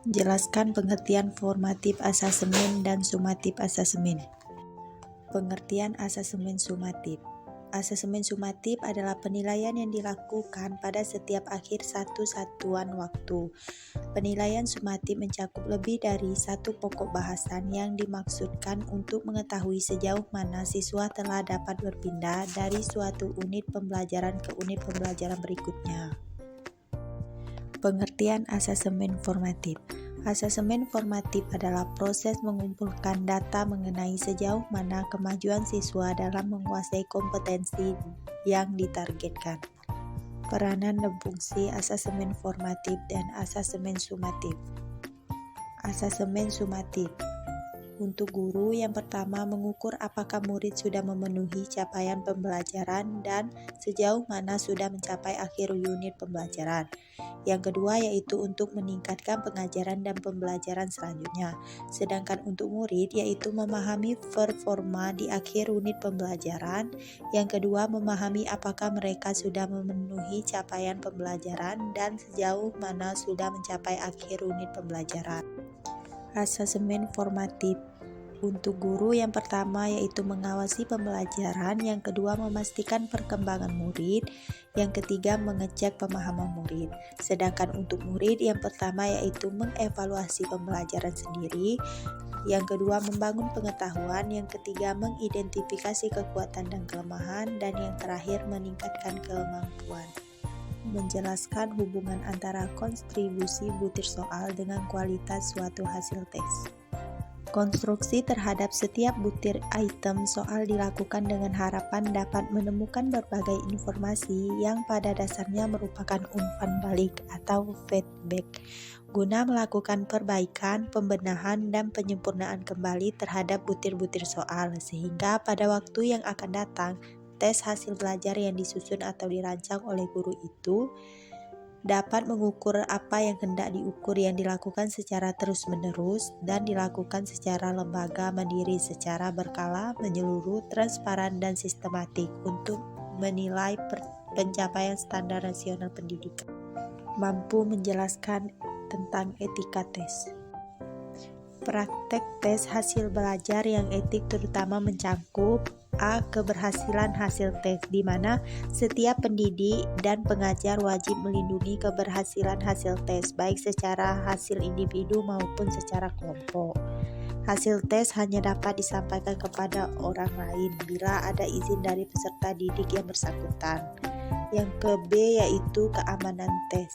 Jelaskan pengertian formatif asesmen dan sumatif asesmen. Pengertian asesmen sumatif. Asesmen sumatif adalah penilaian yang dilakukan pada setiap akhir satu satuan waktu. Penilaian sumatif mencakup lebih dari satu pokok bahasan yang dimaksudkan untuk mengetahui sejauh mana siswa telah dapat berpindah dari suatu unit pembelajaran ke unit pembelajaran berikutnya. Pengertian asesmen formatif. Asesmen formatif adalah proses mengumpulkan data mengenai sejauh mana kemajuan siswa dalam menguasai kompetensi yang ditargetkan. Peranan dan fungsi asesmen formatif dan asesmen sumatif. Asesmen sumatif. Untuk guru, yang pertama mengukur apakah murid sudah memenuhi capaian pembelajaran dan sejauh mana sudah mencapai akhir unit pembelajaran. Yang kedua yaitu untuk meningkatkan pengajaran dan pembelajaran selanjutnya. Sedangkan untuk murid yaitu memahami performa di akhir unit pembelajaran. Yang kedua memahami apakah mereka sudah memenuhi capaian pembelajaran dan sejauh mana sudah mencapai akhir unit pembelajaran. Asesmen formatif. Untuk guru, yang pertama yaitu mengawasi pembelajaran, yang kedua memastikan perkembangan murid, yang ketiga mengecek pemahaman murid. Sedangkan untuk murid, yang pertama yaitu mengevaluasi pembelajaran sendiri, yang kedua membangun pengetahuan, yang ketiga mengidentifikasi kekuatan dan kelemahan, dan yang terakhir meningkatkan kemampuan. Menjelaskan hubungan antara kontribusi butir soal dengan kualitas suatu hasil tes. Konstruksi terhadap setiap butir item soal dilakukan dengan harapan dapat menemukan berbagai informasi yang pada dasarnya merupakan umpan balik atau feedback guna melakukan perbaikan, pembenahan, dan penyempurnaan kembali terhadap butir-butir soal, sehingga pada waktu yang akan datang, tes hasil belajar yang disusun atau dirancang oleh guru itu dapat mengukur apa yang hendak diukur yang dilakukan secara terus-menerus dan dilakukan secara lembaga mandiri secara berkala, menyeluruh, transparan, dan sistematik untuk menilai pencapaian standar nasional pendidikan. Mampu menjelaskan tentang etika tes. Praktek tes hasil belajar yang etik terutama mencakup A. Keberhasilan hasil tes, di mana setiap pendidik dan pengajar wajib melindungi keberhasilan hasil tes, baik secara hasil individu maupun secara kelompok. Hasil tes hanya dapat disampaikan kepada orang lain bila ada izin dari peserta didik yang bersangkutan. Yang ke-B yaitu keamanan tes.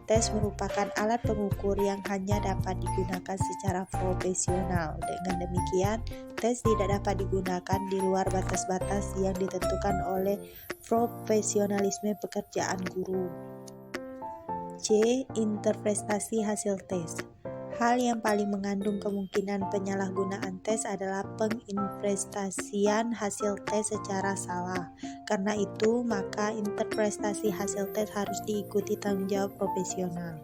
Tes merupakan alat pengukur yang hanya dapat digunakan secara profesional. Dengan demikian, tes tidak dapat digunakan di luar batas-batas yang ditentukan oleh profesionalisme pekerjaan guru. C. Interpretasi hasil tes. Hal yang paling mengandung kemungkinan penyalahgunaan tes adalah penginterpretasian hasil tes secara salah. Karena itu, maka interpretasi hasil tes harus diikuti tanggung jawab profesional.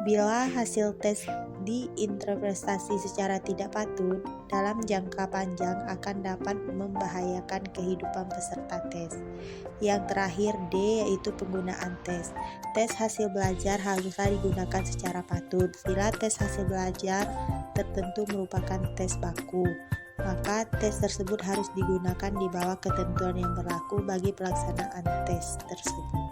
Bila hasil tes diinterpretasi secara tidak patut, dalam jangka panjang akan dapat membahayakan kehidupan peserta tes. Yang terakhir D yaitu penggunaan tes. Tes hasil belajar haruslah digunakan secara patut. Bila tes hasil belajar tertentu merupakan tes baku, maka tes tersebut harus digunakan di bawah ketentuan yang berlaku bagi pelaksanaan tes tersebut.